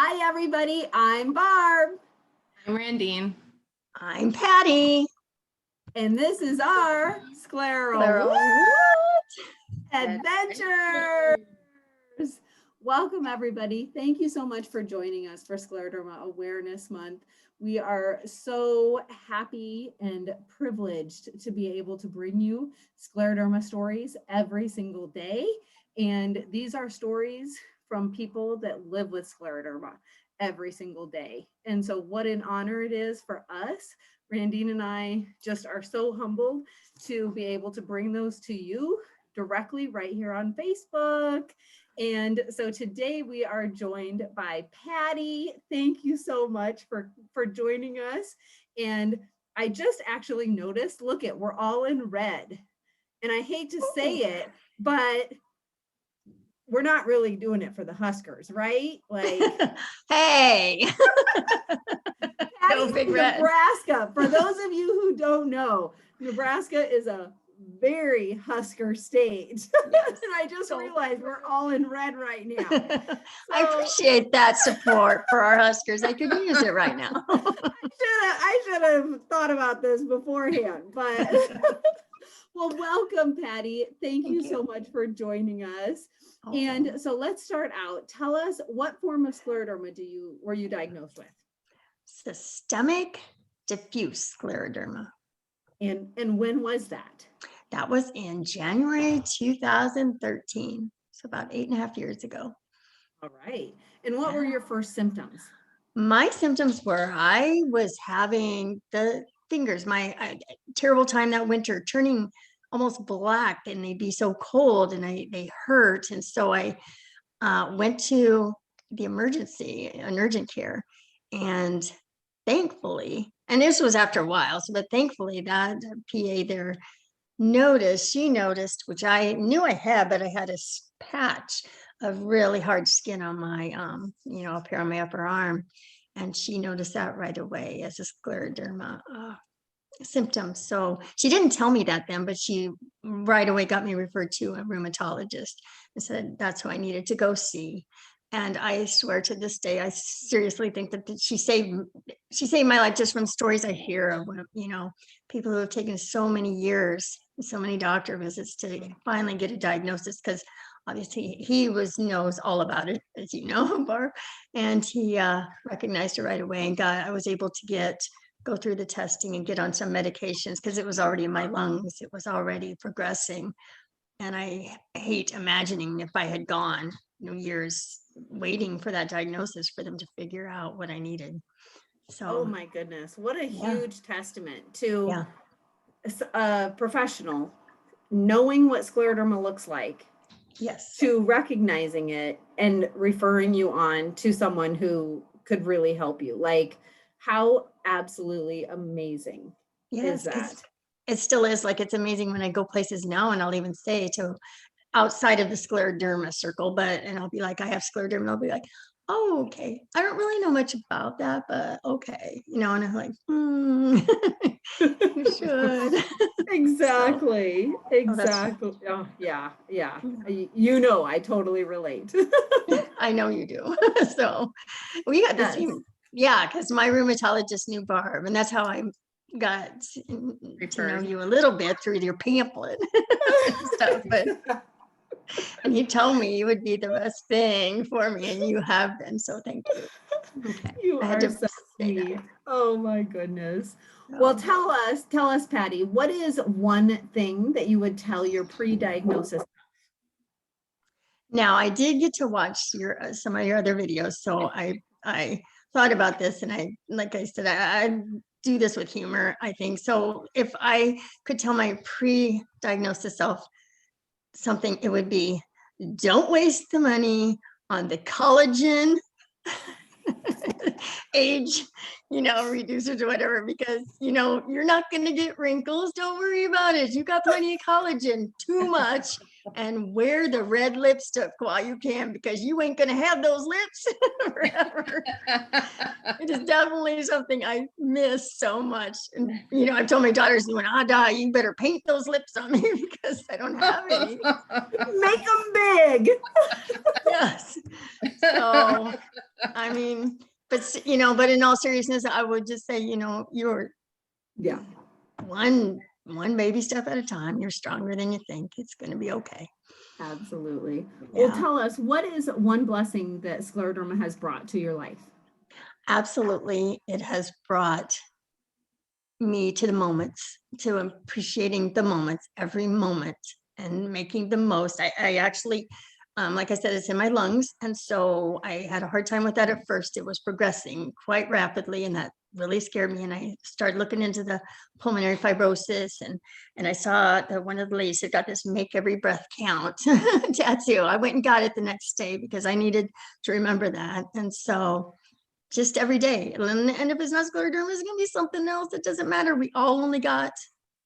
Hi, everybody. I'm Barb. I'm Randine. I'm Patti. And this is our Sclero-What Adventures. Welcome, everybody. Thank you so much for joining us for Scleroderma Awareness Month. We are so happy and privileged to be able to bring you scleroderma stories every single day. And these are stories from people that live with scleroderma every single day. And so what an honor it is for us. Randine and I just are so humbled to be able to bring those to you directly right here on Facebook. And so today we are joined by Patti. Thank you so much for joining us. And I just actually noticed, look at, we're all in red. And I hate to say it, but we're not really doing it for the Huskers, right? Like, hey, Patti's from Nebraska. For those of you who don't know, Nebraska is a very Husker state. Yes. And I just realized we're all in red right now. So, I appreciate that support for our Huskers. I could use it right now. I should have thought about this beforehand, but well, welcome, Patti. Thank you so much for joining us. Oh. And so let's start out. Tell us, what form of scleroderma were you diagnosed with? Systemic diffuse scleroderma. And when was that? That was in January 2013. So about 8.5 years ago. All right. And what were your first symptoms? My symptoms were I was having the fingers, terrible time that winter, turning almost black, and they'd be so cold and they hurt. And so I went to the urgent care, and thankfully, and this was after a while, but thankfully that PA there she noticed, which I knew I had, but I had a patch of really hard skin on my, up here on my upper arm. And she noticed that right away as a scleroderma symptom. So she didn't tell me that then, but she right away got me referred to a rheumatologist and said that's who I needed to go see. And I swear to this day, I seriously think that she saved my life just from stories I hear of, people who have taken so many years, so many doctor visits to finally get a diagnosis, because obviously he knows all about it, as you know, Barb, and he recognized it right away, and I was able to go through the testing and get on some medications because it was already in my lungs. It was already progressing. And I hate imagining if I had gone years waiting for that diagnosis for them to figure out what I needed. So, oh my goodness, what a huge testament to a professional knowing what scleroderma looks like. Yes. To recognizing it and referring you on to someone who could really help you. Like, how absolutely amazing is that? It still is. Like, it's amazing when I go places now, and I'll even say to outside of the scleroderma circle, and I'll be like, I have scleroderma, and I'll be like, oh, okay. I don't really know much about that, but okay. And I'm like, you should. Exactly. Exactly. Oh, yeah. I totally relate. I know you do. So we got the same. Yeah, because my rheumatologist knew Barb, and that's how I got to know you a little bit through your pamphlet and stuff. And you told me you would be the best thing for me, and you have been. So thank you. Okay. You are so sweet. Oh my goodness. Well, tell us, Patti, what is one thing that you would tell your pre-diagnosis? Now, I did get to watch some of your other videos, so I thought about this, and like I said, I do this with humor, I think. So if I could tell my pre-diagnosis self something, it would be, don't waste the money on the collagen age, reducers or whatever, because, you're not going to get wrinkles. Don't worry about it. You got plenty of collagen, too much. And wear the red lipstick while you can, because you ain't going to have those lips forever. It is definitely something I miss so much. And, I've told my daughters, you better paint those lips on me because I don't have any. Make them big. Yes. So I mean, but but in all seriousness, I would just say, you're Yeah. one baby step at a time. You're stronger than you think. It's going to be okay. Absolutely. Well, Yeah, tell us, what is one blessing that scleroderma has brought to your life? absolutely. It has brought me to the moments, to appreciating the moments, every moment, and making the most. I actually, like I said, it's in my lungs. And so I had a hard time with that at first. It was progressing quite rapidly, and that really scared me. And I started looking into the pulmonary fibrosis, and I saw that one of the ladies had got this "Make Every Breath Count" tattoo. I went and got it the next day because I needed to remember that. And so just every day. And if it's not scleroderma, it's going to be something else. It doesn't matter. We all only got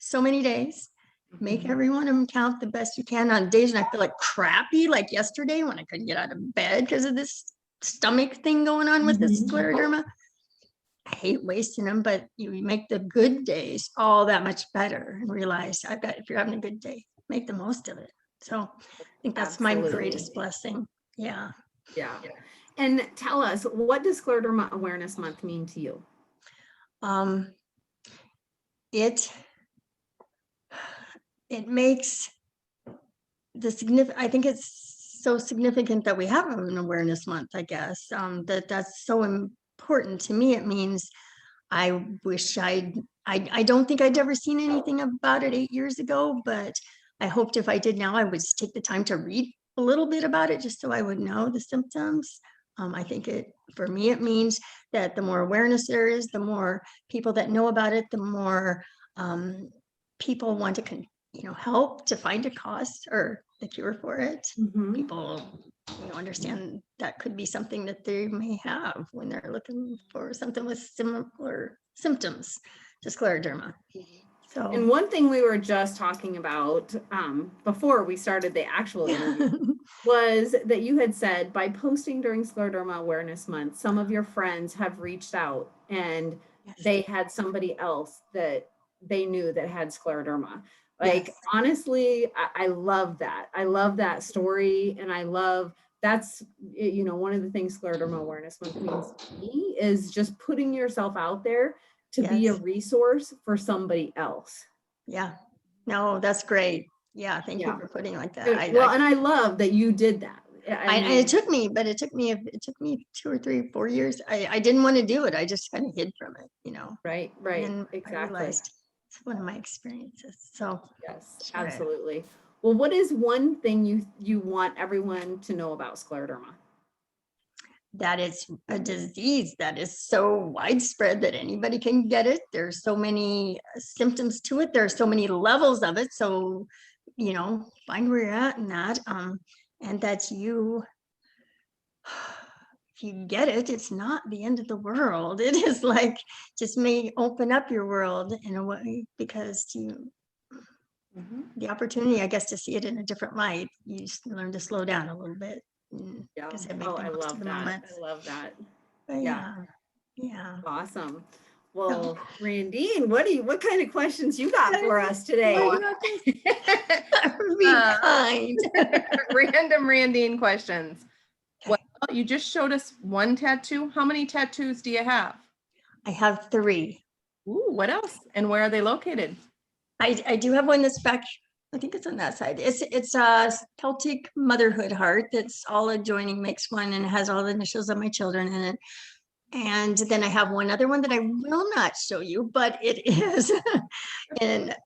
so many days. Make every one of them count the best you can on days when I feel like crappy, like yesterday when I couldn't get out of bed because of this stomach thing going on with this scleroderma. I hate wasting them, but you make the good days all that much better and realize if you're having a good day, make the most of it. So I think that's my greatest blessing. Yeah. Yeah. And tell us, what does Scleroderma Awareness Month mean to you? It makes the significant, I think it's so significant that we have an awareness month, I guess, that's so important to me. It means I wish I don't think I'd ever seen anything about it 8 years ago, but I hoped if I did now, I would just take the time to read a little bit about it just so I would know the symptoms. I think for me, it means that the more awareness there is, the more people that know about it, the more people want to help to find a cause or the cure for it. People understand that could be something that they may have when they're looking for something with similar symptoms to scleroderma. So, And one thing we were just talking about before we started the actual interview was that you had said by posting during Scleroderma Awareness Month, some of your friends have reached out and yes. they had somebody else that they knew that had scleroderma. Like, Yes. honestly, I love that. I love that story. And I love that's, one of the things Scleroderma Awareness Month means to me is just putting yourself out there to be a Yes. resource for somebody else. Yeah. No, that's great. Yeah. Thank you for putting it like that. And I love that you did that. I mean, it took me 2 or 3, 4 years. I didn't want to do it. I just kind of hid from it, right, And exactly. I realized it's one of my experiences. So yes, absolutely. Well, what is one thing you want everyone to know about scleroderma? That it's a disease that is so widespread that anybody can get it. There's so many symptoms to it. There's so many levels of it. So, find where you're at in that. And that if you get it, it's not the end of the world. It is like just may open up your world in a way because the opportunity, I guess, to see it in a different light, you just learn to slow down a little bit. Yeah. I love that. I love that. But yeah. Awesome. Well, Randine, what kind of questions you got for us today? Be kind. Random Randine questions. Well, you just showed us one tattoo. How many tattoos do you have? I have 3. Ooh, what else? And where are they located? I do have one that's back. I think it's on that side. It's a Celtic motherhood heart that's all adjoining makes one, and it has all the initials of my children in it. And then I have one other one that I will not show you, but it is and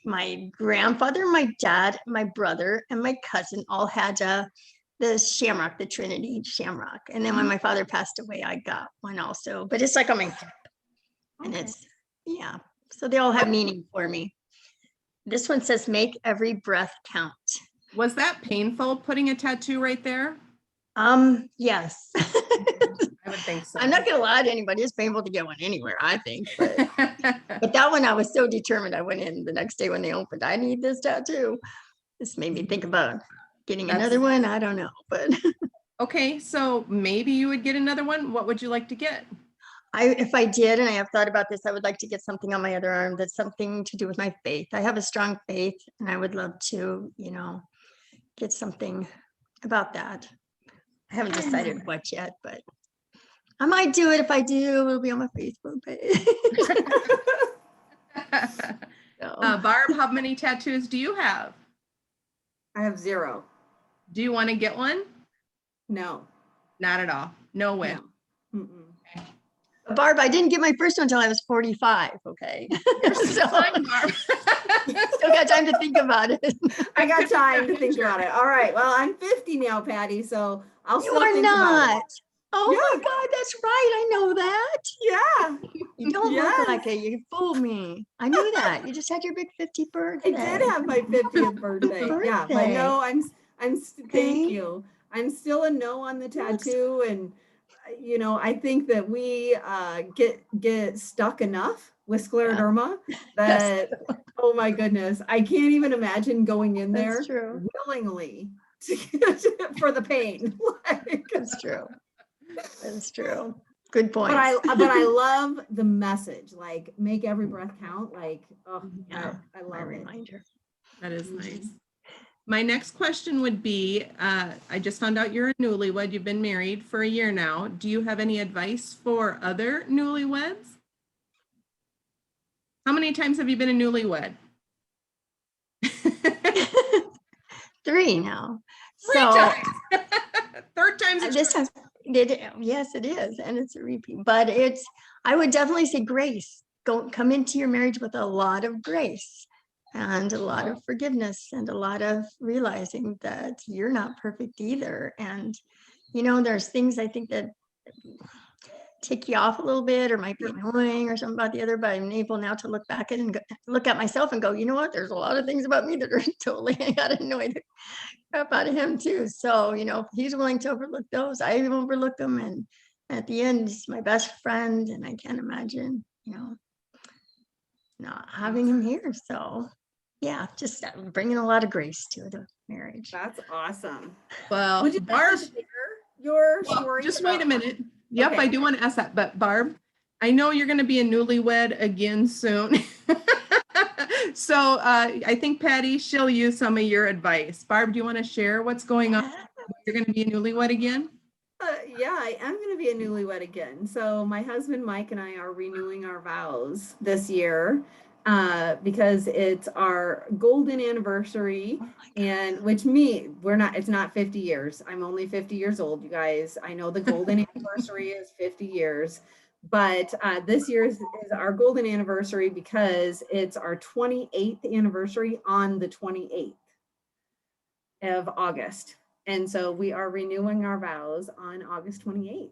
my grandfather, my dad, my brother, and my cousin all had the shamrock, the Trinity shamrock. And then when my father passed away, I got one also, but it's like on my hip. And it's, so they all have meaning for me. This one says, make every breath count. Was that painful putting a tattoo right there? Yes. I would think so. I'm not gonna lie to anybody. It's painful to get one anywhere, I think. But that one, I was so determined. I went in the next day when they opened. I need this tattoo. This made me think about getting another one. I don't know, but okay. So maybe you would get another one. What would you like to get? If I did, and I have thought about this, I would like to get something on my other arm that's something to do with my faith. I have a strong faith, and I would love to, get something about that. I haven't decided what yet, but I might do it. If I do, it'll be on my Facebook page. So, Barb, how many tattoos do you have? I have 0. Do you want to get one? No. Not at all. No way. No. Mm-mm. Barb, I didn't get my first one until I was 45. Okay. So, Fine, Barb. still got time to think about it. I got time to think about it. All right. Well, I'm 50 now, Patty, so I'll You still are think about not. it. Oh Yeah. my God, that's right. I know that. Yeah. You don't look Yes. like it. You fooled me. I knew that. You just had your big 50 birthday. I did have my 50th birthday. Yeah, but Birthday. no, thank Okay. you. I'm still a no on the tattoo, and you know, I think that we get stuck enough with scleroderma that oh my goodness, I can't even imagine going in there That's true. willingly to get, for the pain. Like, That's true. That's true. Good point. but I love the message, like make every breath count. Like, oh, Yeah, I my love it. reminder. That is Mhm. nice. My next question would be, I just found out you're a newlywed. You've been married for a year now. Do you have any advice for other newlyweds? How many times have you been a newlywed? 3 now. Three So times. Third time's a this time, yes, it is, and it's a repeat. But I would definitely say grace. Come into your marriage with a lot of grace and a lot of forgiveness and a lot of realizing that you're not perfect either. And you know, there's things I think that tick you off a little bit or might be annoying or something about the other, but I'm able now to look back at and look at myself and go, you know what, there's a lot of things about me that are totally got annoyed crap out of him too. So, you know, he's willing to overlook those. I overlook them, and at the end, he's my best friend, and I can't imagine, you know, not having him here. So yeah, just bringing a lot of grace to the marriage. That's awesome. Well, Would you Barb, like to share your well, story? just wait a minute. Yep, Okay. I do want to ask that. But Barb, I know you're going to be a newlywed again soon. So I think Patty, she'll use some of your advice. Barb, do you want to share what's going on? You're going to be a newlywed again? Yeah, I am going to be a newlywed again. So my husband Mike and I are renewing our vows this year because it's our golden anniversary, and it's not 50 years. I'm only 50 years old, you guys. I know the golden anniversary is 50 years, but this year is our golden anniversary because it's our 28th anniversary on the 28th of August. And so we are renewing our vows on August 28th.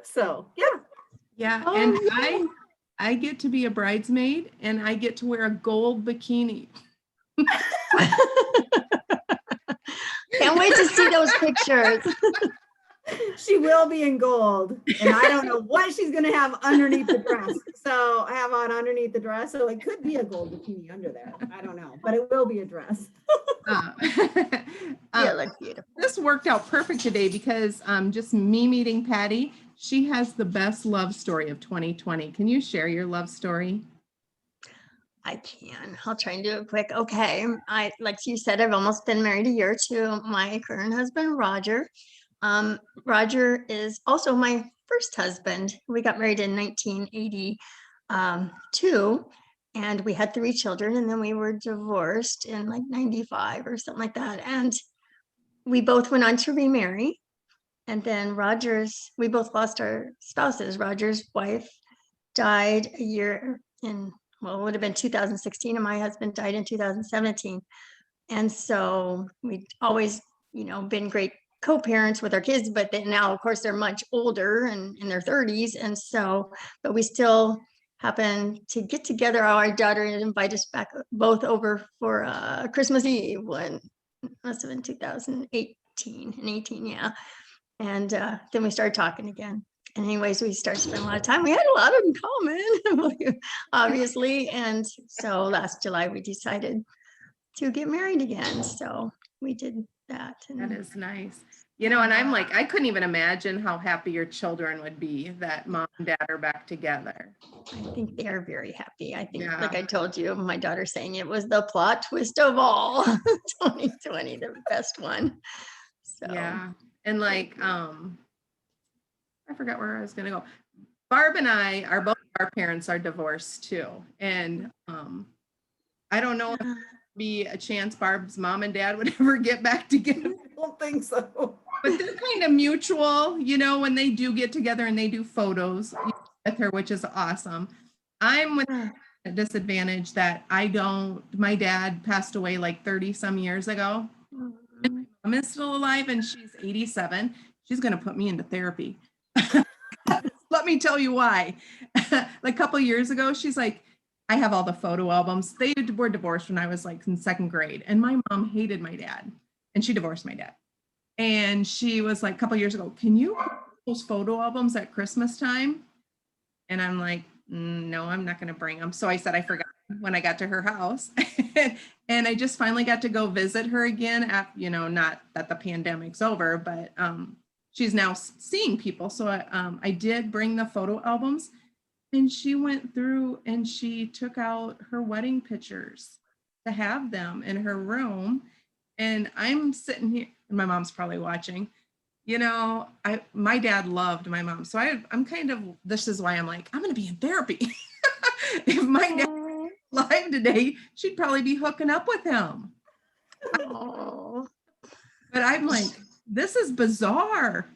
So, yeah. Yeah, Oh, and yay. I get to be a bridesmaid, and I get to wear a gold bikini. Can't wait to see those pictures. She will be in gold, and I don't know what she's going to have underneath the dress. So I have on underneath the dress. So it could be a gold bikini under there. I don't know, but it will be a dress. Yeah, that's beautiful. This worked out perfect today because just me meeting Patty, she has the best love story of 2020. Can you share your love story? I can. I'll try and do it quick. Okay. Like you said, I've almost been married a year to my current husband, Roger. Roger is also my first husband. We got married in 1982, and we had 3 children, and then we were divorced in like 95 or something like that. And we both went on to remarry. And then we both lost our spouses. Roger's wife died a year it would have been 2016, and my husband died in 2017. And so we'd always, you know, been great co-parents with our kids, but now of course they're much older and in their 30s. And so, but we still happen to get together. Our daughter invited us back both over for Christmas Eve, when it must have been 2018 and 18, yeah. And then we started talking again. And anyways, we started spending a lot of time. We had a lot in common, obviously. And so last July we decided to get married again. So we did that. And That is nice. You know, and I'm like, I couldn't even imagine how happy your children would be that mom and dad are back together. I think they are very happy. I think, Yeah. like I told you, my daughter saying it was the plot twist of all 2020, the best one. So Yeah. And like, I forgot where I was gonna go. Barb and I are both, our parents are divorced too. And I don't know if there'd be a chance Barb's mom and dad would ever get back together. I don't think so. But they're kind of mutual, you know, when they do get together and they do photos with her, which is awesome. I'm with a disadvantage that my dad passed away like 30 some years ago. My mom is still alive and she's 87. She's going to put me into therapy. Let me tell you why. Like a couple years ago, she's like, I have all the photo albums. They were divorced when I was like in second grade. And my mom hated my dad and she divorced my dad. And she was like, a couple years ago, can you put those photo albums at Christmas time? And I'm like, no, I'm not going to bring them. So I said, I forgot when I got to her house. And I just finally got to go visit her again. You know, not that the pandemic's over, but she's now seeing people. So I did bring the photo albums and she went through and she took out her wedding pictures to have them in her room. And I'm sitting here, and my mom's probably watching. You know, my dad loved my mom. So I'm kind of, this is why I'm like, I'm going to be in therapy. If my dad was alive today, she'd probably be hooking up with him. Oh. But I'm like, this is bizarre.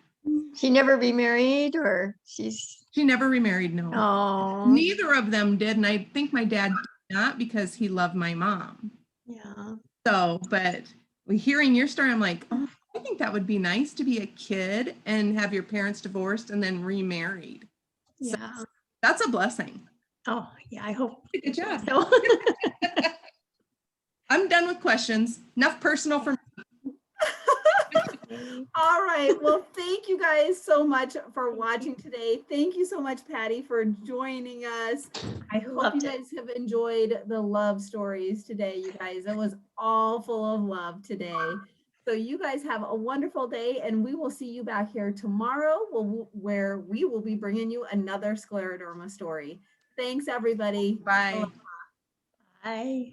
She never remarried, or she never remarried, no. Oh. Neither of them did. And I think my dad did not because he loved my mom. Yeah. So, but hearing your story, I'm like, oh, I think that would be nice to be a kid and have your parents divorced and then remarried. Yeah. So that's a blessing. Oh, yeah, I hope. Good job. So. I'm done with questions. Enough personal for me. All right. Well, thank you guys so much for watching today. Thank you so much, Patti, for joining us. I hope Loved you it. guys have enjoyed the love stories today, you guys. It was all full of love today. So you guys have a wonderful day, and we will see you back here tomorrow where we will be bringing you another Scleroderma story. Thanks, everybody. Bye. Bye.